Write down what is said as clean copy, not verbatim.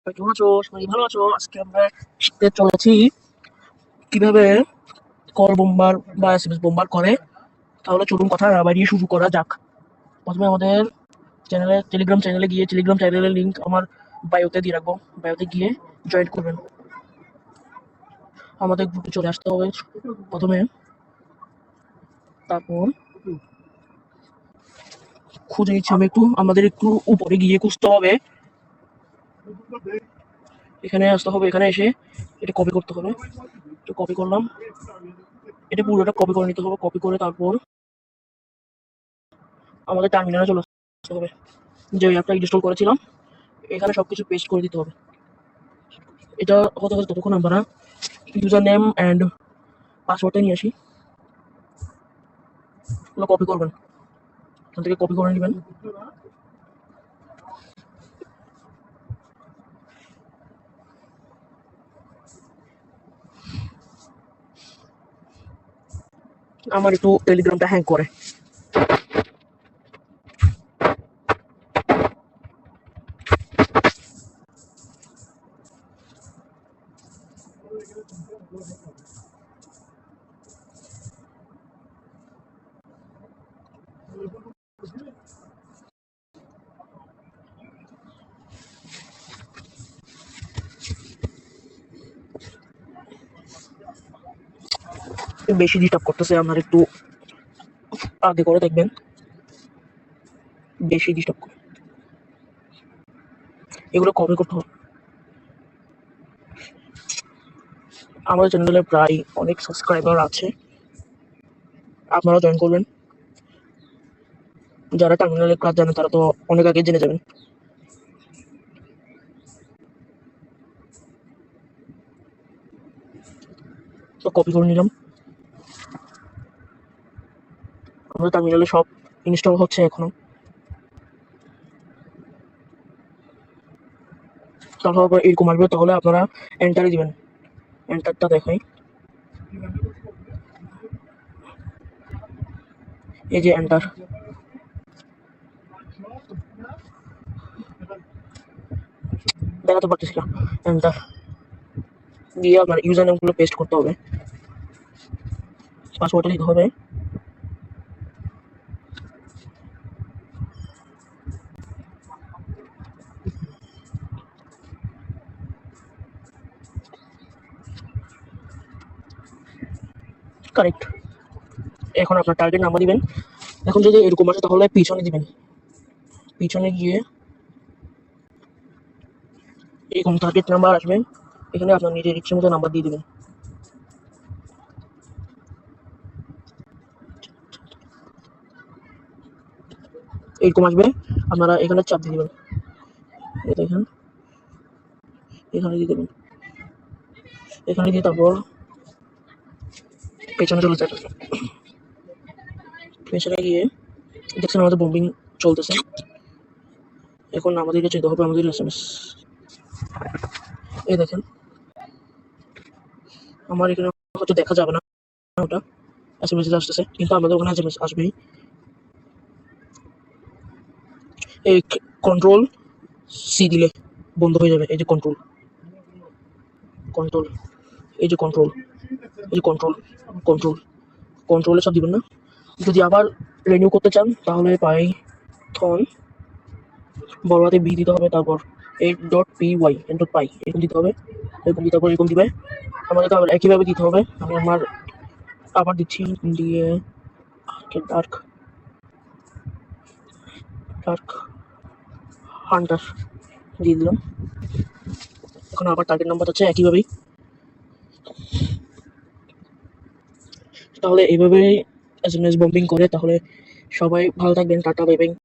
কেমন আছো? সবাই ভালো আছো? আজকে আমরা শিখতে চলেছি কিভাবে কল বোম্বার বা এসএমএস বোম্বার করে। তাহলে চলুন কথা না বাড়িয়ে শুরু করা যাক। প্রথমে আমাদের টেলিগ্রাম চ্যানেলে গিয়ে টেলিগ্রাম চ্যানেলের লিঙ্ক আমার বায়োতে দিয়ে রাখবো। বায়োতে গিয়ে জয়েন করবেন। আমাদের গ্রুপে চলে আসতে হবে প্রথমে। তারপর খুঁজে নিচ্ছি আমি আমাদের একটু উপরে গিয়ে খুঁজতে হবে। এখানে আসতে হবে, এখানে এসে এটা কপি করতে হবে। তো কপি করলাম, এটা পুরোটা কপি করে নিতে হবে। কপি করে তারপর আমাদের টার্মিনালে চলে আসতে হবে। যে অ্যাপটা ইনস্টল করেছিলাম এখানে সবকিছু পেস্ট করে দিতে হবে। এটা হতে হতে ততক্ষণ আমরা ইউজার নেম অ্যান্ড পাসওয়ার্ডটা নিয়ে আসি। ওগুলো কপি করবেন, এখান থেকে কপি করে নেবেন। আমার একটু টেলিগ্রামটা হ্যাং করে। বেশি ডিস্টার্ব করতেছে, আপনার একটু আগে করে দেখবেন। বেশি ডিস্টার্ব করে, এগুলো কপি করতে হবে। আমাদের চ্যানেলে প্রায় অনেক সাবস্ক্রাইবার আছে, আপনারা জয়েন করবেন। যারা টার্মিনালের কাজ জানে তারা তো অনেক আগে জেনে যাবেন। তো কপি করে নিলাম। আমাদের টার্মিনালে সব ইনস্টল হচ্ছে এখনো। তারপর এরকম আসবে, তাহলে আপনারা এন্টারে দিবেন। এন্টারটা দেখাই, এই যে এন্টার। দেখাতে পারতেছি না। এন্টার দিয়ে আপনার ইউজার নেমগুলো পেস্ট করতে হবে, পাসওয়ার্ডটা দিতে হবে। কারেক্ট। এখন আপনার টার্গেট নাম্বার দিবেন। এখন যদি এরকম আসে তাহলে পিছনে দিবেন। পিছনে গিয়ে এরকম টার্গেট নাম্বার আসবে, এখানে আপনার নিজের ইচ্ছে মতো নাম্বার দিয়ে দিবেন। এরকম আসবে, আপনারা এখানে চাপ দিয়ে দিবেন। দেখেন এখানে দিয়ে দেবেন, এখানে দিয়ে তারপর পেছনে চলে যাবে। পেছনে গিয়ে দেখছেন আমাদের বম্বিং চলতেছে। এখন আমাদেরকে যেতে হবে আমাদের এসএমএস। এই দেখেন আমার এখানে হয়তো দেখা যাবে না, ওটা এসএমএস আসতেছে, কিন্তু আমাদের ওখানে এসএমএস আসবেই। এই কন্ট্রোল সি দিলে বন্ধ হয়ে যাবে। এই যে কন্ট্রোল, কন্ট্রোল, এই যে কন্ট্রোল, এই যে কন্ট্রোল, কন্ট্রোল, কন্ট্রোলে সব দিবেন না। যদি আবার রিনিউ করতে চান তাহলে পাইথন বড়হাতে বি দিতে হবে, তারপর py এরকম দিতে হবে। এরকম দিতে হবে, এরকম দিবে। আমাদেরকে আবার একইভাবে দিতে হবে। আমি আমার আবার দিচ্ছি, দিয়ে ডার্ক ডার্ক হান্টার দিয়ে দিলাম। এখন আবার টার্গেট নাম্বার আছে একইভাবেই। তাহলে এইভাবেই এসএমএস বম্বিং করে। তাহলে সবাই ভালো থাকবেন, টাটা বাই বাই।